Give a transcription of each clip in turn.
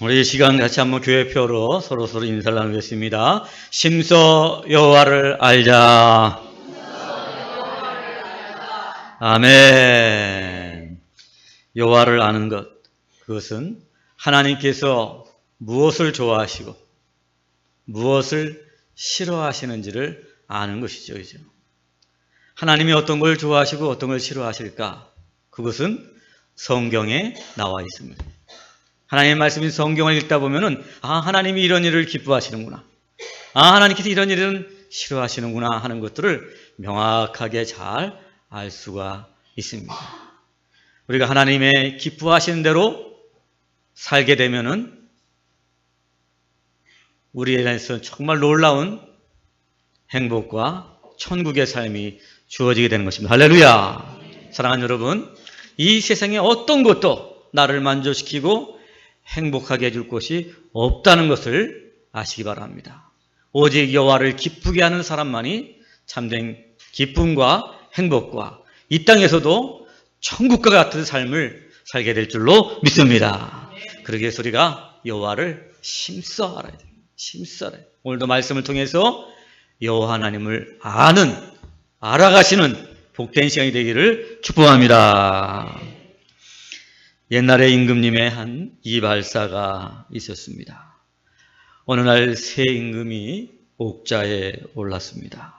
우리 이 시간 같이 한번 교회표로 서로 인사를 나누겠습니다. 심서 여호와를 알자. 아멘. 여호와를 아는 것, 그것은 하나님께서 무엇을 좋아하시고 무엇을 싫어하시는지를 아는 것이죠. 그죠? 하나님이 어떤 걸 좋아하시고 어떤 걸 싫어하실까? 그것은 성경에 나와 있습니다. 하나님의 말씀인 성경을 읽다 보면은 하나님이 이런 일을 기뻐하시는구나. 하나님께서 이런 일은 싫어하시는구나 하는 것들을 명확하게 잘 알 수가 있습니다. 우리가 하나님의 기뻐하시는 대로 살게 되면은 우리에게서 정말 놀라운 행복과 천국의 삶이 주어지게 되는 것입니다. 할렐루야! 사랑하는 여러분, 이 세상에 어떤 것도 나를 만족시키고 행복하게 해줄 것이 없다는 것을 아시기 바랍니다. 오직 여호와를 기쁘게 하는 사람만이 참된 기쁨과 행복과 이 땅에서도 천국과 같은 삶을 살게 될 줄로 믿습니다. 그러기 위해서 우리가 여호와를 심써 알아야 됩니다. 심써 알아야 돼요. 오늘도 말씀을 통해서 여호와 하나님을 알아가시는 복된 시간이 되기를 축복합니다. 옛날에 임금님의 한 이발사가 있었습니다. 어느 날 새 임금이 옥좌에 올랐습니다.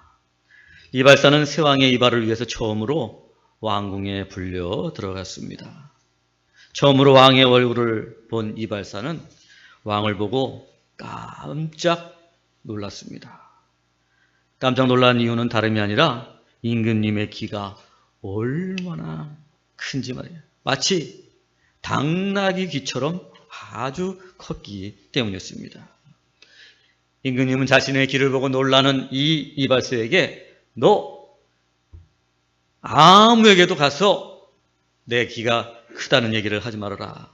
이발사는 새왕의 이발을 위해서 처음으로 왕궁에 불려 들어갔습니다. 처음으로 왕의 얼굴을 본 이발사는 왕을 보고 깜짝 놀랐습니다. 깜짝 놀란 이유는 다름이 아니라 임금님의 귀가 얼마나 큰지 말이에요. 마치 당나귀 귀처럼 아주 컸기 때문이었습니다. 임금님은 자신의 귀를 보고 놀라는 이 이발소에게 너 아무에게도 가서 내 귀가 크다는 얘기를 하지 말아라.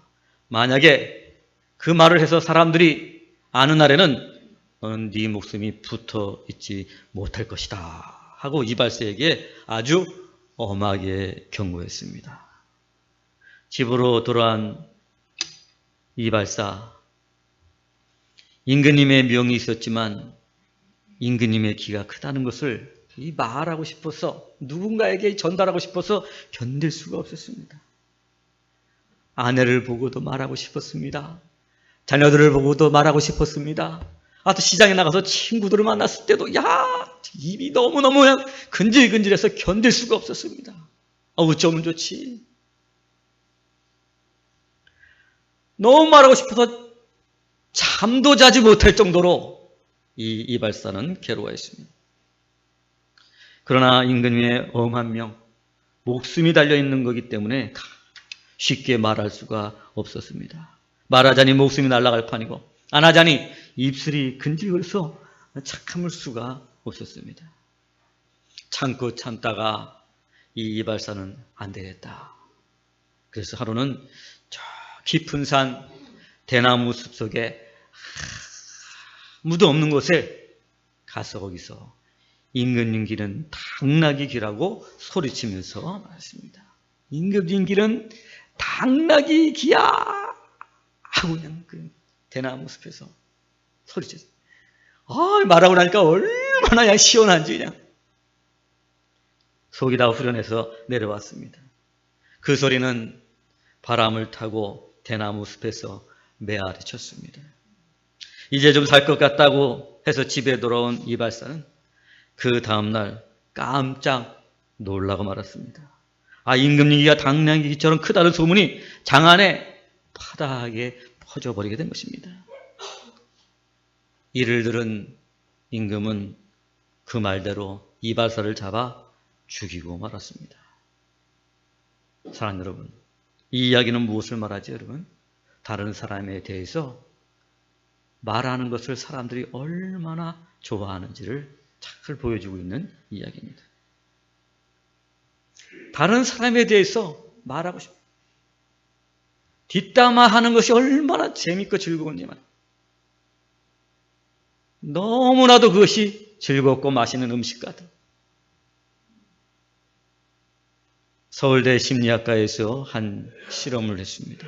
만약에 그 말을 해서 사람들이 아는 날에는 너는 네 목숨이 붙어 있지 못할 것이다 하고 이발소에게 아주 엄하게 경고했습니다. 집으로 돌아온 이발사, 임금님의 명이 있었지만 임금님의 귀가 크다는 것을 말하고 싶어서, 누군가에게 전달하고 싶어서 견딜 수가 없었습니다. 아내를 보고도 말하고 싶었습니다. 자녀들을 보고도 말하고 싶었습니다. 또 시장에 나가서 친구들을 만났을 때도 입이 너무너무 그냥 근질근질해서 견딜 수가 없었습니다. 어쩌면 좋지. 너무 말하고 싶어서 잠도 자지 못할 정도로 이 이발사는 괴로워했습니다. 그러나 임금님의 엄한 명, 목숨이 달려있는 거기 때문에 쉽게 말할 수가 없었습니다. 말하자니 목숨이 날아갈 판이고 안 하자니 입술이 근질거려서 참을 수가 없었습니다. 참고 참다가 이 이발사는 안 되겠다. 그래서 하루는 저 깊은 산 대나무 숲 속에 아무도 없는 곳에 가서 거기서 임금님 귀는 당나귀 귀라고 소리치면서 말했습니다. 임금님 귀는 당나귀 귀야 하고 그냥 그 대나무 숲에서 소리쳤어요. 말하고 나니까 얼마나 그냥 시원한지 그냥 속이 다 후련해서 내려왔습니다. 그 소리는 바람을 타고 대나무 숲에서 메아리 쳤습니다. 이제 좀 살 것 같다고 해서 집에 돌아온 이발사는 그 다음날 깜짝 놀라고 말았습니다. 임금님 귀가 당나귀 귀처럼 크다는 소문이 장안에 파다하게 퍼져버리게 된 것입니다. 이를 들은 임금은 그 말대로 이발사를 잡아 죽이고 말았습니다. 사랑하는 여러분, 이 이야기는 무엇을 말하지 여러분? 다른 사람에 대해서 말하는 것을 사람들이 얼마나 좋아하는지를 잘 보여주고 있는 이야기입니다. 다른 사람에 대해서 말하고 싶어요. 뒷담화하는 것이 얼마나 재밌고 즐거운지만, 너무나도 그것이 즐겁고 맛있는 음식 같아요. 서울대 심리학과에서 한 실험을 했습니다.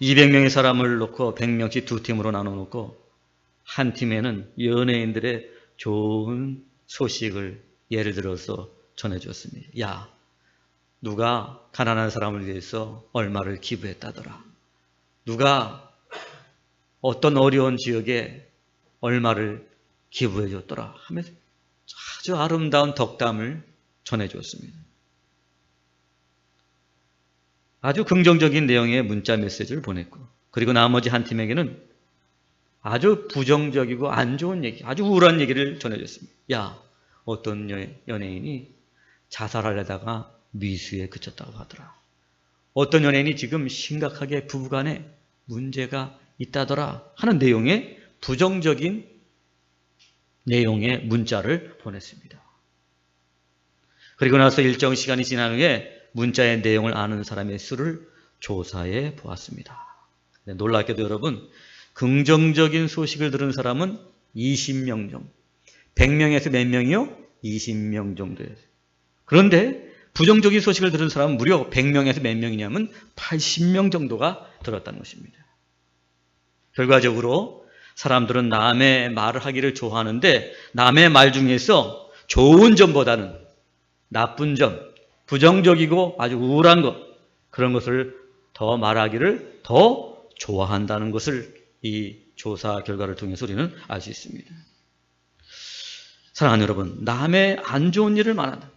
200명의 사람을 놓고 100명씩 두 팀으로 나눠놓고 한 팀에는 연예인들의 좋은 소식을 예를 들어서 전해줬습니다. 야, 누가 가난한 사람을 위해서 얼마를 기부했다더라. 누가 어떤 어려운 지역에 얼마를 기부해줬더라 하면서 아주 아름다운 덕담을 전해줬습니다. 아주 긍정적인 내용의 문자 메시지를 보냈고, 그리고 나머지 한 팀에게는 아주 부정적이고 안 좋은 얘기, 아주 우울한 얘기를 전해줬습니다. 야, 어떤 연예인이 자살하려다가 미수에 그쳤다고 하더라. 어떤 연예인이 지금 심각하게 부부간에 문제가 있다더라 하는 내용의 부정적인 내용의 문자를 보냈습니다. 그리고 나서 일정 시간이 지난 후에 문자의 내용을 아는 사람의 수를 조사해 보았습니다. 놀랍게도 여러분, 긍정적인 소식을 들은 사람은 20명 정도, 100명에서 몇 명이요? 20명 정도였어요. 그런데 부정적인 소식을 들은 사람은 무려 100명에서 몇 명이냐면 80명 정도가 들었다는 것입니다. 결과적으로 사람들은 남의 말을 하기를 좋아하는데 남의 말 중에서 좋은 점보다는 나쁜 점, 부정적이고 아주 우울한 것, 그런 것을 더 말하기를 더 좋아한다는 것을 이 조사 결과를 통해서 우리는 알 수 있습니다. 사랑하는 여러분, 남의 안 좋은 일을 말한다.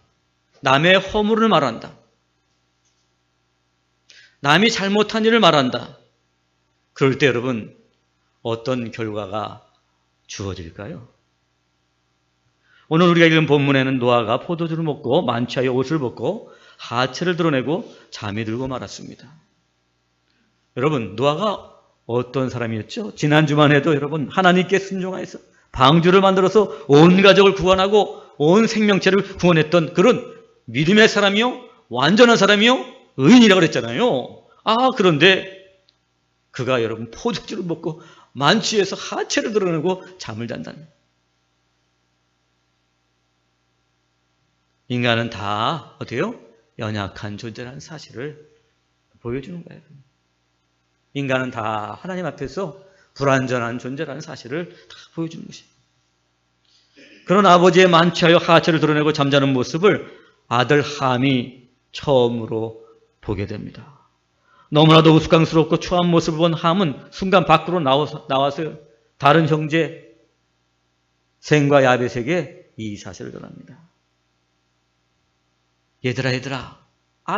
남의 허물을 말한다. 남이 잘못한 일을 말한다. 그럴 때 여러분, 어떤 결과가 주어질까요? 오늘 우리가 읽은 본문에는 노아가 포도주를 먹고 만취하여 옷을 벗고 하체를 드러내고 잠이 들고 말았습니다. 여러분, 노아가 어떤 사람이었죠? 지난주만 해도 여러분, 하나님께 순종하여서 방주를 만들어서 온 가족을 구원하고 온 생명체를 구원했던 그런 믿음의 사람이요, 완전한 사람이요, 의인이라고 그랬잖아요. 그런데 그가 여러분 포도주를 먹고 만취해서 하체를 드러내고 잠을 잔다는. 인간은 다 어때요? 연약한 존재라는 사실을 보여주는 거예요. 인간은 다 하나님 앞에서 불완전한 존재라는 사실을 다 보여주는 것입니다. 그런 아버지의 만취하여 하체를 드러내고 잠자는 모습을 아들 함이 처음으로 보게 됩니다. 너무나도 우스꽝스럽고 추한 모습을 본 함은 순간 밖으로 나와서 다른 형제 셈과 야벳에게 이 사실을 전합니다. 얘들아,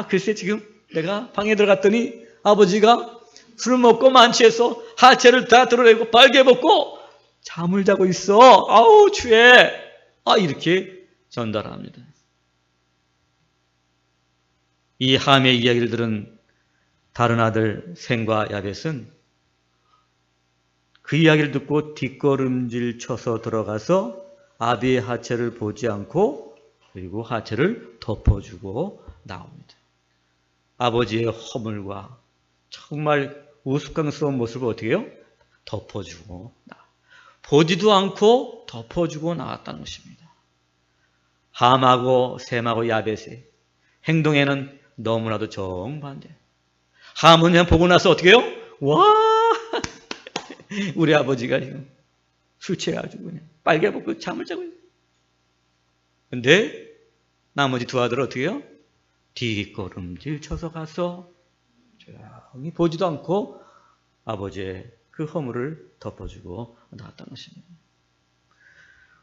글쎄 지금 내가 방에 들어갔더니 아버지가 술 먹고 만취해서 하체를 다 드러내고 빨개 벗고 잠을 자고 있어. 아우 추해. 이렇게 전달합니다. 이 함의 이야기를 들은 다른 아들 셈과 야벳은 그 이야기를 듣고 뒷걸음질 쳐서 들어가서 아비의 하체를 보지 않고 그리고 하체를 덮어주고 나옵니다. 아버지의 허물과 정말 우스꽝스러운 모습을 어떻게 해요? 덮어주고 보지도 않고 덮어주고 나왔다는 것입니다. 함하고 셈하고 야벳의 행동에는 너무나도 정반대. 함은 그냥 보고 나서 어떻게 해요? 와, 우리 아버지가 지금 술 취해가지고 그냥 빨개 벗고 잠을 자고 있어요. 근데 나머지 두 아들은 어떻게 해요? 뒷걸음질 쳐서 가서 조용히 보지도 않고 아버지의 그 허물을 덮어주고 나왔다는 것입니다.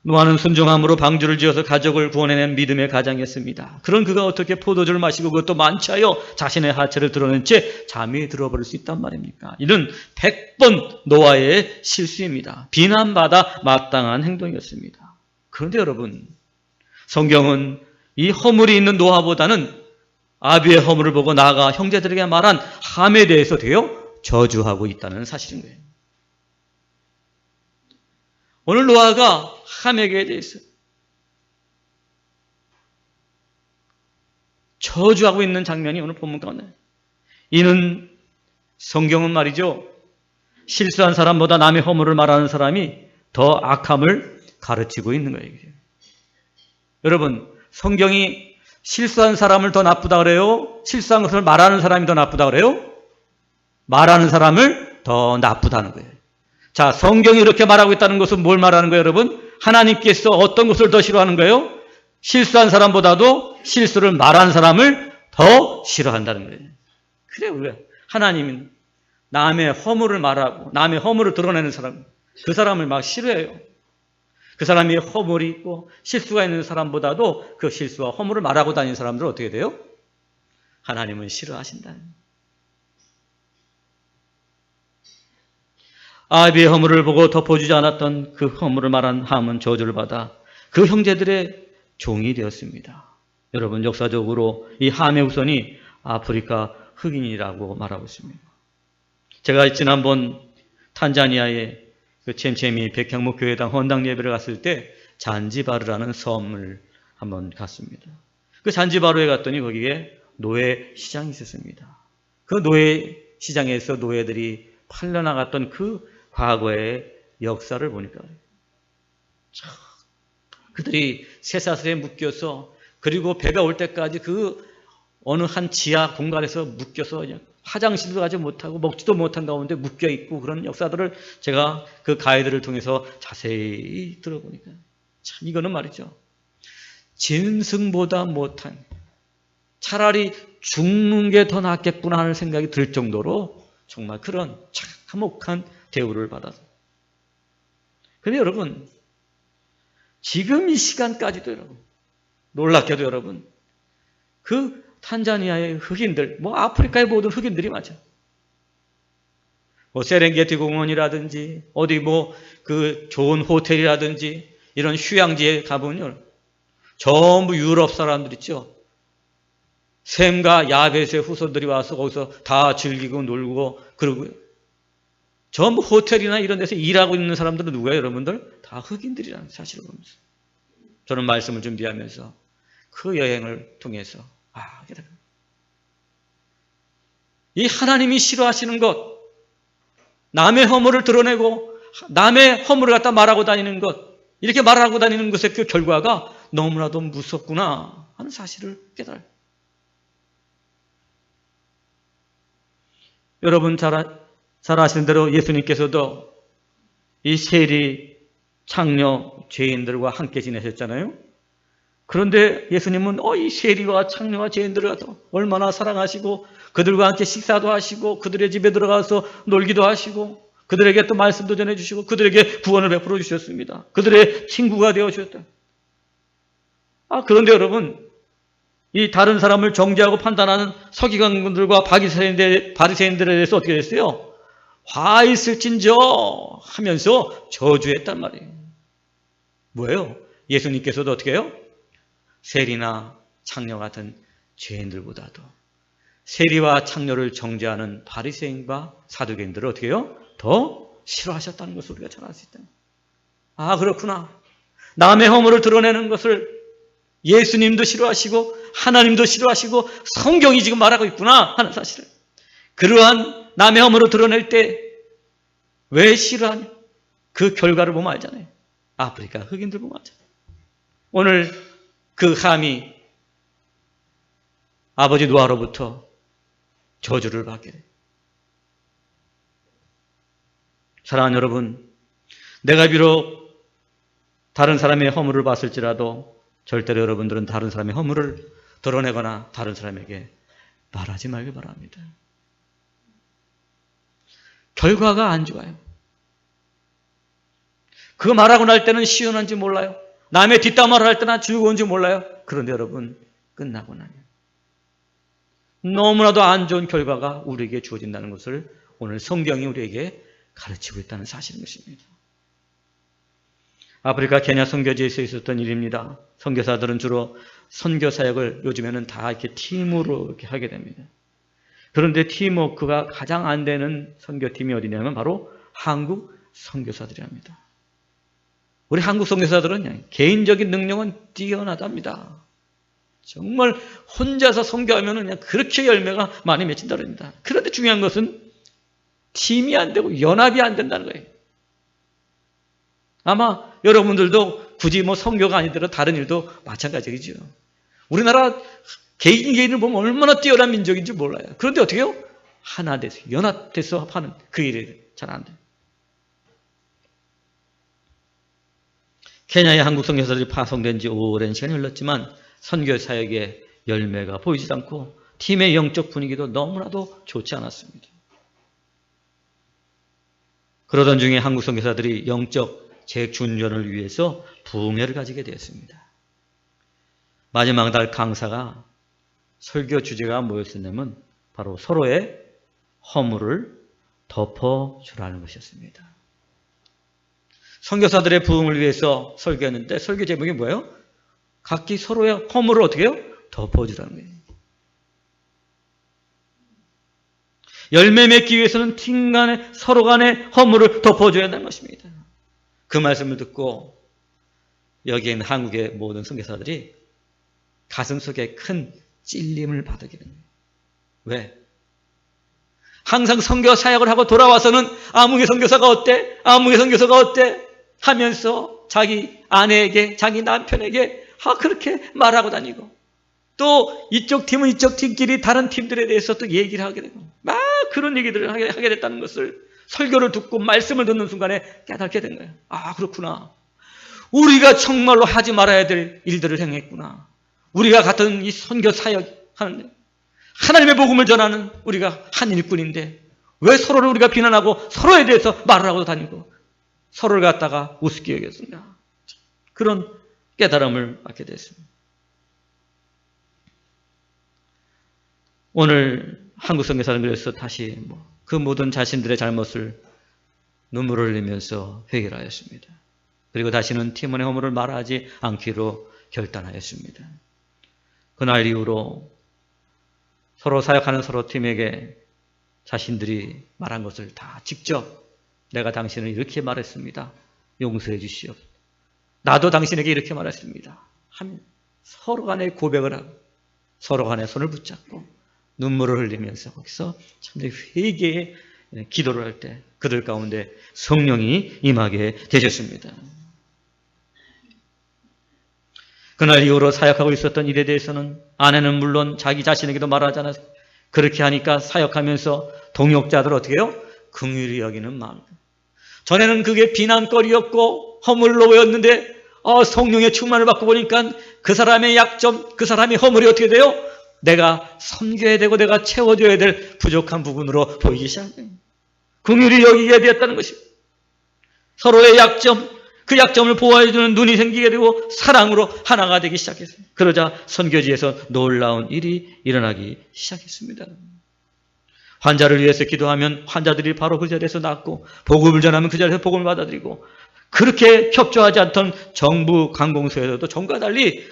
노아는 순종함으로 방주를 지어서 가족을 구원해낸 믿음의 가장이었습니다. 그런 그가 어떻게 포도주를 마시고 그것도 만취하여 자신의 하체를 드러낸 채 잠이 들어버릴 수 있단 말입니까? 이는 100번 노아의 실수입니다. 비난받아 마땅한 행동이었습니다. 그런데 여러분, 성경은 이 허물이 있는 노아보다는 아비의 허물을 보고 나아가 형제들에게 말한 함에 대해서 되어 저주하고 있다는 사실인 거예요. 오늘 노아가 함에게 대해서 저주하고 있는 장면이 오늘 본문 가운데. 이는 성경은 말이죠, 실수한 사람보다 남의 허물을 말하는 사람이 더 악함을 가르치고 있는 거예요. 여러분, 성경이 실수한 사람을 더 나쁘다 그래요? 실수한 것을 말하는 사람이 더 나쁘다 그래요? 말하는 사람을 더 나쁘다는 거예요. 자, 성경이 이렇게 말하고 있다는 것은 뭘 말하는 거예요, 여러분? 하나님께서 어떤 것을 더 싫어하는 거예요? 실수한 사람보다도 실수를 말하는 사람을 더 싫어한다는 거예요. 그래요, 우리가 하나님은 남의 허물을 말하고 남의 허물을 드러내는 사람, 그 사람을 막 싫어해요. 그 사람이 허물이 있고 실수가 있는 사람보다도 그 실수와 허물을 말하고 다니는 사람들은 어떻게 돼요? 하나님은 싫어하신다. 아비의 허물을 보고 덮어주지 않았던 그 허물을 말한 함은 저주를 받아 그 형제들의 종이 되었습니다. 여러분, 역사적으로 이 함의 후손이 아프리카 흑인이라고 말하고 있습니다. 제가 지난번 탄자니아의 그 쳔쳔이 백향목교회당 헌당 예배를 갔을 때 잔지바르라는 섬을 한번 갔습니다. 그 잔지바르에 갔더니 거기에 노예 시장이 있었습니다. 그 노예 시장에서 노예들이 팔려나갔던 그 과거의 역사를 보니까 그들이 쇠사슬에 묶여서 그리고 배가 올 때까지 그 어느 한 지하 공간에서 묶여서 화장실도 가지 못하고 먹지도 못한 가운데 묶여있고 그런 역사들을 제가 그 가이드를 통해서 자세히 들어보니까 참 이거는 말이죠. 짐승보다 못한 차라리 죽는 게 더 낫겠구나 하는 생각이 들 정도로 정말 그런 참 화목한 대우를 받아서. 그런데 여러분, 지금 이 시간까지도 여러분, 놀랍게도 여러분, 그 탄자니아의 흑인들, 뭐 아프리카의 모든 흑인들이 맞아. 뭐 세렝게티 공원이라든지 어디 뭐 그 좋은 호텔이라든지 이런 휴양지에 가보면 전부 유럽 사람들 있죠. 셈과 야벳의 후손들이 와서 거기서 다 즐기고 놀고 그러고 전부 호텔이나 이런 데서 일하고 있는 사람들은 누구예요, 여러분들? 다 흑인들이라는 사실을 보면서 저는 말씀을 준비하면서 그 여행을 통해서 이 하나님이 싫어하시는 것, 남의 허물을 드러내고 남의 허물을 갖다 말하고 다니는 것, 이렇게 말하고 다니는 것의 그 결과가 너무나도 무섭구나 하는 사실을 깨달아요. 여러분 잘 아시는 대로 예수님께서도 이 세리, 창녀, 죄인들과 함께 지내셨잖아요. 그런데 예수님은 이 세리와 창녀와 죄인들을 얼마나 사랑하시고 그들과 함께 식사도 하시고 그들의 집에 들어가서 놀기도 하시고 그들에게 또 말씀도 전해주시고 그들에게 구원을 베풀어 주셨습니다. 그들의 친구가 되어주셨다. 그런데 여러분, 이 다른 사람을 정죄하고 판단하는 서기관들과 바리새인들에 대해서 어떻게 됐어요? 화 있을진저 하면서 저주했단 말이에요. 뭐예요? 예수님께서도 어떻게 해요? 세리나 창녀 같은 죄인들보다도 세리와 창녀를 정죄하는 바리새인과 사두개인들을 어떻게 해요? 더 싫어하셨다는 것을 우리가 잘 알 수 있다. 그렇구나. 남의 허물을 드러내는 것을 예수님도 싫어하시고 하나님도 싫어하시고 성경이 지금 말하고 있구나 하는 사실을. 그러한 남의 허물을 드러낼 때 왜 싫어하냐? 그 결과를 보면 알잖아요. 아프리카 흑인들 보면 알잖아요. 오늘 그 함이 아버지 노아로부터 저주를 받게 돼요. 사랑하는 여러분, 내가 비록 다른 사람의 허물을 봤을지라도 절대로 여러분들은 다른 사람의 허물을 드러내거나 다른 사람에게 말하지 말길 바랍니다. 결과가 안 좋아요. 그거 말하고 날 때는 시원한지 몰라요. 남의 뒷담화를 할 때나 즐거운지 몰라요. 그런데 여러분, 끝나고 나면 너무나도 안 좋은 결과가 우리에게 주어진다는 것을 오늘 성경이 우리에게 가르치고 있다는 사실인 것입니다. 아프리카 케냐 선교지에서 있었던 일입니다. 선교사들은 주로 선교 사역을 요즘에는 다 이렇게 팀으로 이렇게 하게 됩니다. 그런데 팀워크가 가장 안 되는 선교팀이 어디냐면 바로 한국 선교사들이랍니다. 우리 한국 선교사들은 개인적인 능력은 뛰어나답니다. 정말 혼자서 선교하면 그냥 그렇게 열매가 많이 맺힌다 그럽니다. 그런데 중요한 것은 팀이 안 되고 연합이 안 된다는 거예요. 아마 여러분들도 굳이 뭐 선교가 아니더라도 다른 일도 마찬가지죠. 우리나라 개인을 보면 얼마나 뛰어난 민족인지 몰라요. 그런데 어떻게 해요? 하나 돼서 연합돼서 하는 그 일이 잘 안 돼요. 케냐의 한국 선교사들이 파송된 지 오랜 시간이 흘렀지만 선교 사역의 열매가 보이지 않고 팀의 영적 분위기도 너무나도 좋지 않았습니다. 그러던 중에 한국 선교사들이 영적 재충전을 위해서 부흥회를 가지게 되었습니다. 마지막 날 강사가 설교 주제가 뭐였었냐면 바로 서로의 허물을 덮어주라는 것이었습니다. 선교사들의 부흥을 위해서 설교했는데 설교 제목이 뭐예요? 각기 서로의 허물을 어떻게 해요? 덮어주라는 거예요. 열매 맺기 위해서는 팀 간에 서로 간의 허물을 덮어줘야 한다는 것입니다. 그 말씀을 듣고 여기 있는 한국의 모든 선교사들이 가슴속에 큰 찔림을 받게 됩니다. 왜? 항상 선교 사역을 하고 돌아와서는 아무개 선교사가 어때? 아무개 선교사가 어때? 하면서 자기 아내에게 자기 남편에게 그렇게 말하고 다니고 또 이쪽 팀은 이쪽 팀끼리 다른 팀들에 대해서 또 얘기를 하게 되고 막 그런 얘기들을 하게 됐다는 것을 설교를 듣고 말씀을 듣는 순간에 깨닫게 된 거예요. 그렇구나. 우리가 정말로 하지 말아야 될 일들을 행했구나. 우리가 같은 이 선교 사역 하는데 하나님의 복음을 전하는 우리가 한 일꾼인데 왜 서로를 우리가 비난하고 서로에 대해서 말을 하고 다니고 서로를 갖다가 우습게 여겼습니다. 그런 깨달음을 받게 됐습니다. 오늘 한국 선교사는 그래서 다시 그 모든 자신들의 잘못을 눈물을 흘리면서 회개하였습니다. 그리고 다시는 팀원의 허물을 말하지 않기로 결단하였습니다. 그날 이후로 서로 사역하는 서로 팀에게 자신들이 말한 것을 다 직접 내가 당신을 이렇게 말했습니다. 용서해 주시오. 나도 당신에게 이렇게 말했습니다. 하면 서로 간에 고백을 하고 서로 간에 손을 붙잡고 눈물을 흘리면서 거기서 참되게 회개의 기도를 할 때 그들 가운데 성령이 임하게 되셨습니다. 그날 이후로 사역하고 있었던 일에 대해서는 아내는 물론 자기 자신에게도 말하지 않았어요. 그렇게 하니까 사역하면서 동역자들 어떻게 해요? 긍휼히 여기는 마음. 전에는 그게 비난거리였고 허물로 보였는데 성령의 충만을 받고 보니까 그 사람의 약점, 그 사람의 허물이 어떻게 돼요? 내가 섬겨야 되고 내가 채워줘야 될 부족한 부분으로 보이기 시작해요. 긍휼히 여기게 되었다는 것입니다. 서로의 약점, 그 약점을 보호해주는 눈이 생기게 되고 사랑으로 하나가 되기 시작했어요. 그러자 선교지에서 놀라운 일이 일어나기 시작했습니다. 환자를 위해서 기도하면 환자들이 바로 그 자리에서 낫고 복음을 전하면 그 자리에서 복음을 받아들이고 그렇게 협조하지 않던 정부 관공서에서도 전과 달리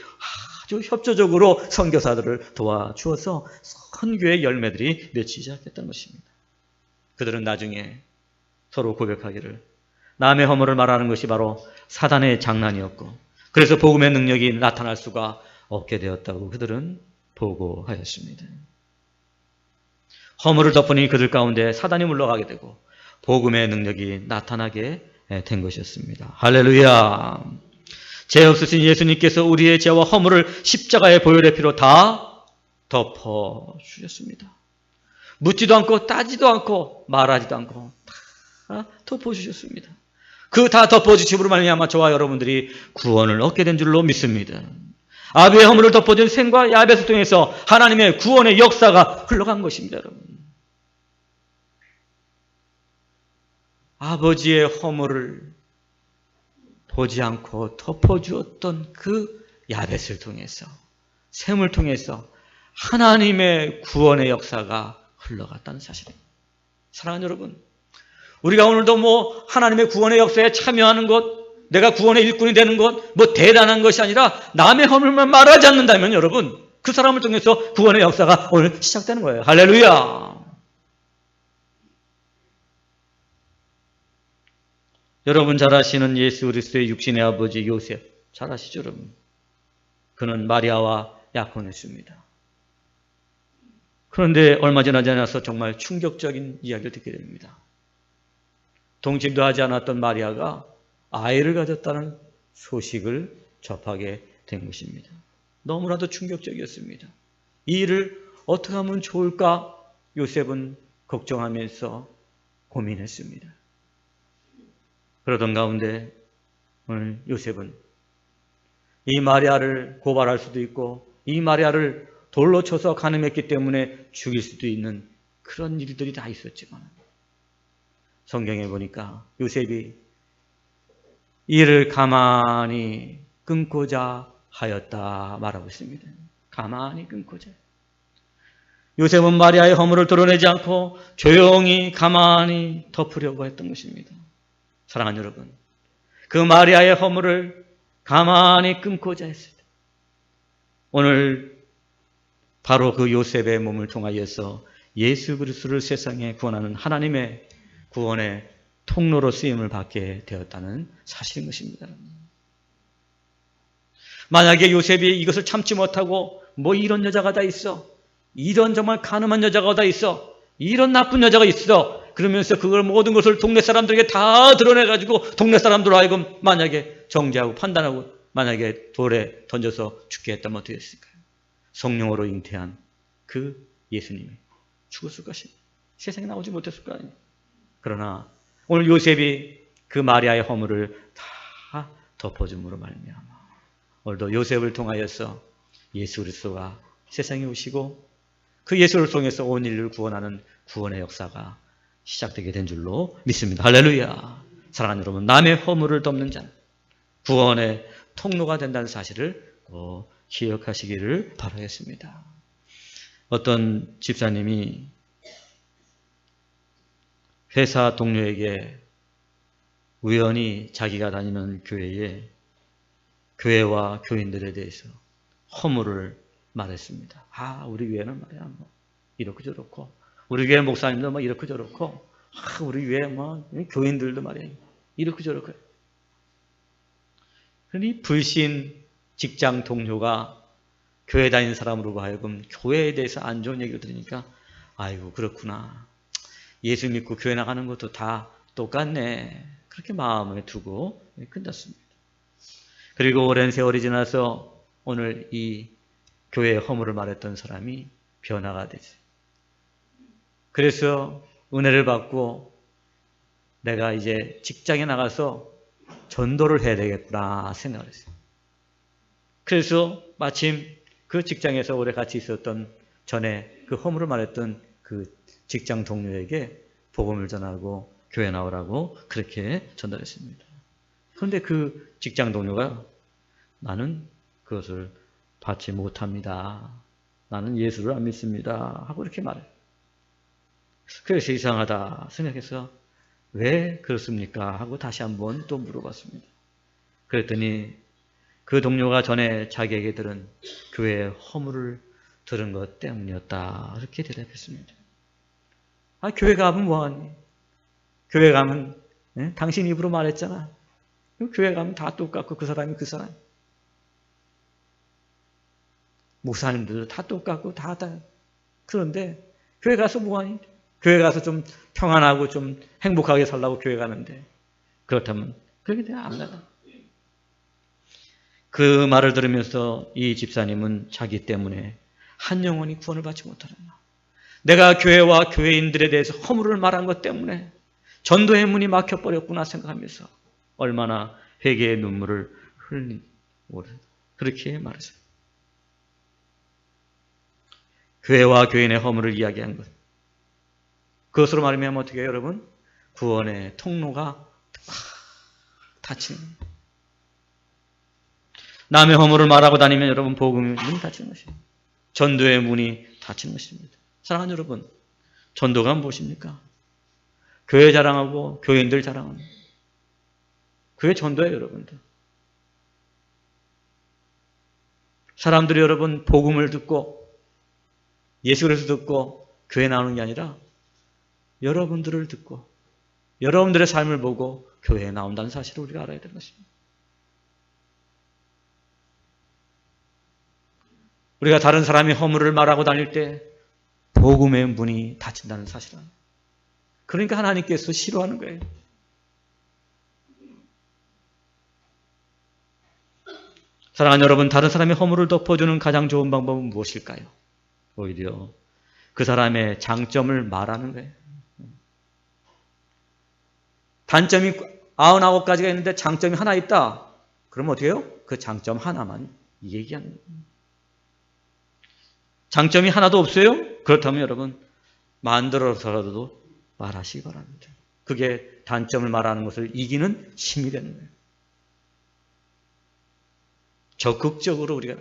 아주 협조적으로 선교사들을 도와주어서 선교의 열매들이 맺히기 시작했다는 것입니다. 그들은 나중에 서로 고백하기를 남의 허물을 말하는 것이 바로 사단의 장난이었고 그래서 복음의 능력이 나타날 수가 없게 되었다고 그들은 보고하였습니다. 허물을 덮으니 그들 가운데 사단이 물러가게 되고 복음의 능력이 나타나게 된 것이었습니다. 할렐루야. 죄 없으신 예수님께서 우리의 죄와 허물을 십자가의 보혈의 피로 다 덮어주셨습니다. 묻지도 않고 따지도 않고 말하지도 않고 다 덮어주셨습니다. 그 다 덮어주심으로 말미암아 저와 여러분들이 구원을 얻게 된 줄로 믿습니다. 아비의 허물을 덮어준 셈과 야벳을 통해서 하나님의 구원의 역사가 흘러간 것입니다. 여러분. 아버지의 허물을 보지 않고 덮어주었던 그 야벳을 통해서 셈을 통해서 하나님의 구원의 역사가 흘러갔다는 사실입니다. 사랑하는 여러분, 우리가 오늘도 하나님의 구원의 역사에 참여하는 것, 내가 구원의 일꾼이 되는 것, 대단한 것이 아니라 남의 허물만 말하지 않는다면 여러분, 그 사람을 통해서 구원의 역사가 오늘 시작되는 거예요. 할렐루야. 여러분 잘 아시는 예수 그리스도의 육신의 아버지 요셉 잘 아시죠 여러분? 그는 마리아와 약혼했습니다. 그런데 얼마 지나지 않아서 정말 충격적인 이야기를 듣게 됩니다. 동침도 하지 않았던 마리아가 아이를 가졌다는 소식을 접하게 된 것입니다. 너무나도 충격적이었습니다. 이 일을 어떻게 하면 좋을까? 요셉은 걱정하면서 고민했습니다. 그러던 가운데 오늘 요셉은 이 마리아를 고발할 수도 있고 이 마리아를 돌로 쳐서 간음했기 때문에 죽일 수도 있는 그런 일들이 다 있었지만 성경에 보니까 요셉이 이를 가만히 끊고자 하였다 말하고 있습니다. 가만히 끊고자. 요셉은 마리아의 허물을 드러내지 않고 조용히 가만히 덮으려고 했던 것입니다. 사랑하는 여러분, 그 마리아의 허물을 가만히 끊고자 했습니다. 오늘 바로 그 요셉의 몸을 통하여서 예수 그리스도를 세상에 구원하는 하나님의 구원의 통로로 쓰임을 받게 되었다는 사실인 것입니다. 만약에 요셉이 이것을 참지 못하고 뭐 이런 여자가 다 있어, 이런 정말 가늠한 여자가 다 있어, 이런 나쁜 여자가 있어, 그러면서 그걸 모든 것을 동네 사람들에게 다 드러내가지고 동네 사람들로 하여금 만약에 정죄하고 판단하고 만약에 돌에 던져서 죽게 했다면 어떻게 했을까요? 성령으로 잉태한 그 예수님이 죽었을 것입니다. 세상에 나오지 못했을 거 아니에요. 그러나 오늘 요셉이 그 마리아의 허물을 다 덮어줌으로 말미암아 오늘도 요셉을 통하여서 예수 그리스도가 세상에 오시고 그 예수를 통해서 온 인류를 구원하는 구원의 역사가 시작되게 된 줄로 믿습니다. 할렐루야. 사랑하는 여러분, 남의 허물을 덮는 자는 구원의 통로가 된다는 사실을 꼭 기억하시기를 바라겠습니다. 어떤 집사님이 회사 동료에게 우연히 자기가 다니는 교회와 교인들에 대해서 허물을 말했습니다. 우리 교회는 말이야, 뭐 이렇고 저렇고, 우리 교회 목사님도 뭐 이렇고 저렇고, 우리 교회 뭐 교인들도 말이야, 이렇고 저렇고. 그러니 불신 직장 동료가 교회 다니는 사람으로 하여금 교회에 대해서 안 좋은 얘기를 들으니까, 아이고 그렇구나, 예수 믿고 교회 나가는 것도 다 똑같네, 그렇게 마음에 두고 끝났습니다. 그리고 오랜 세월이 지나서 오늘 이 교회의 허물을 말했던 사람이 변화가 되지. 그래서 은혜를 받고 내가 이제 직장에 나가서 전도를 해야 되겠구나 생각을 했어요. 그래서 마침 그 직장에서 오래 같이 있었던 전에 그 허물을 말했던 그 직장 동료에게 복음을 전하고 교회 나오라고 그렇게 전달했습니다. 그런데 그 직장 동료가 나는 그것을 받지 못합니다, 나는 예수를 안 믿습니다 하고 이렇게 말해요. 그래서 이상하다 생각해서 왜 그렇습니까 하고 다시 한번 또 물어봤습니다. 그랬더니 그 동료가 전에 자기에게 들은 교회의 허물을 들은 것 때문이었다 이렇게 대답했습니다. 교회 가면 뭐하니? 교회 가면 당신 입으로 말했잖아. 교회 가면 다 똑같고 그 사람이 그 사람, 목사님들도 다 똑같고 다 그런데 교회 가서 뭐하니? 교회 가서 좀 평안하고 좀 행복하게 살라고 교회 가는데, 그렇다면 그렇게 되면 안 나가. 그 말을 들으면서 이 집사님은 자기 때문에 한 영혼이 구원을 받지 못하는구나, 내가 교회와 교회인들에 대해서 허물을 말한 것 때문에 전도의 문이 막혀버렸구나 생각하면서 얼마나 회개의 눈물을 흘린, 그렇게 말했어요. 교회와 교인의 허물을 이야기한 것, 그것으로 말하면 어떻게 해요, 여러분? 구원의 통로가 닫히는 거예요. 남의 허물을 말하고 다니면 여러분 복음의 문이 닫히는 것입니다. 전도의 문이 닫히는 것입니다. 사랑하는 여러분, 전도가 무엇입니까? 교회 자랑하고 교인들 자랑하는, 그게 전도예요, 여러분들. 사람들이 여러분 복음을 듣고 예수 그리스도 듣고 교회 나오는 게 아니라 여러분들을 듣고 여러분들의 삶을 보고 교회에 나온다는 사실을 우리가 알아야 되는 것입니다. 우리가 다른 사람의 허물을 말하고 다닐 때 복음의 문이 닫힌다는 사실은, 그러니까 하나님께서 싫어하는 거예요. 사랑하는 여러분, 다른 사람의 허물을 덮어주는 가장 좋은 방법은 무엇일까요? 오히려 그 사람의 장점을 말하는 거예요. 단점이 99가지가 있는데 장점이 하나 있다. 그러면 어떻게 해요? 그 장점 하나만 얘기하는 거예요. 장점이 하나도 없어요? 그렇다면 여러분 만들어서라도 말하시기 바랍니다. 그게 단점을 말하는 것을 이기는 힘이 되는 거예요. 적극적으로 우리가.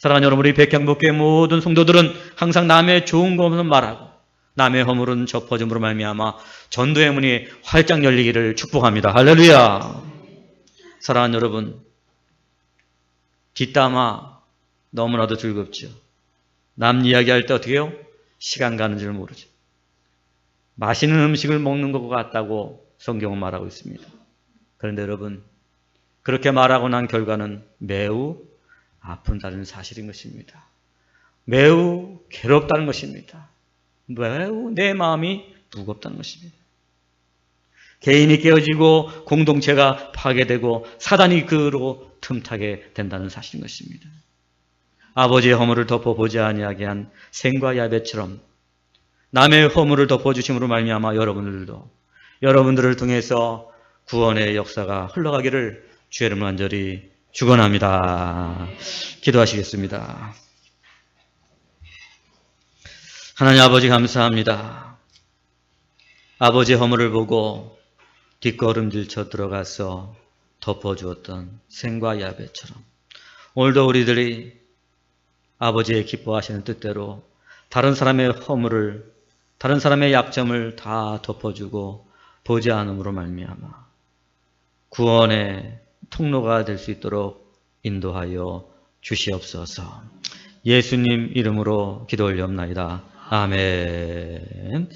사랑하는 여러분, 우리 백향목교회 모든 성도들은 항상 남의 좋은 것만 말하고 남의 허물은 접어줌으로 말미암아 전도의 문이 활짝 열리기를 축복합니다. 할렐루야. 사랑하는 여러분, 뒷담화 너무나도 즐겁죠. 남 이야기할 때 어떻게 해요? 시간 가는 줄 모르죠. 맛있는 음식을 먹는 것 같다고 성경은 말하고 있습니다. 그런데 여러분, 그렇게 말하고 난 결과는 매우 아픈다는 사실인 것입니다. 매우 괴롭다는 것입니다. 매우 내 마음이 무겁다는 것입니다. 개인이 깨어지고 공동체가 파괴되고 사단이 그로 틈타게 된다는 사실인 것입니다. 아버지의 허물을 덮어보지 아니하게 한 셈과 야벳처럼 남의 허물을 덮어주심으로 말미암아 여러분들을 통해서 구원의 역사가 흘러가기를 주의 이름으로 간절히 축원합니다. 기도하시겠습니다. 하나님 아버지 감사합니다. 아버지의 허물을 보고 뒷걸음질 들어가서 덮어주었던 셈과 야벳처럼 오늘도 우리들이 아버지의 기뻐하시는 뜻대로 다른 사람의 허물을, 다른 사람의 약점을 다 덮어주고 보지 않음으로 말미암아 구원의 통로가 될 수 있도록 인도하여 주시옵소서. 예수님 이름으로 기도 올리옵나이다. 아멘.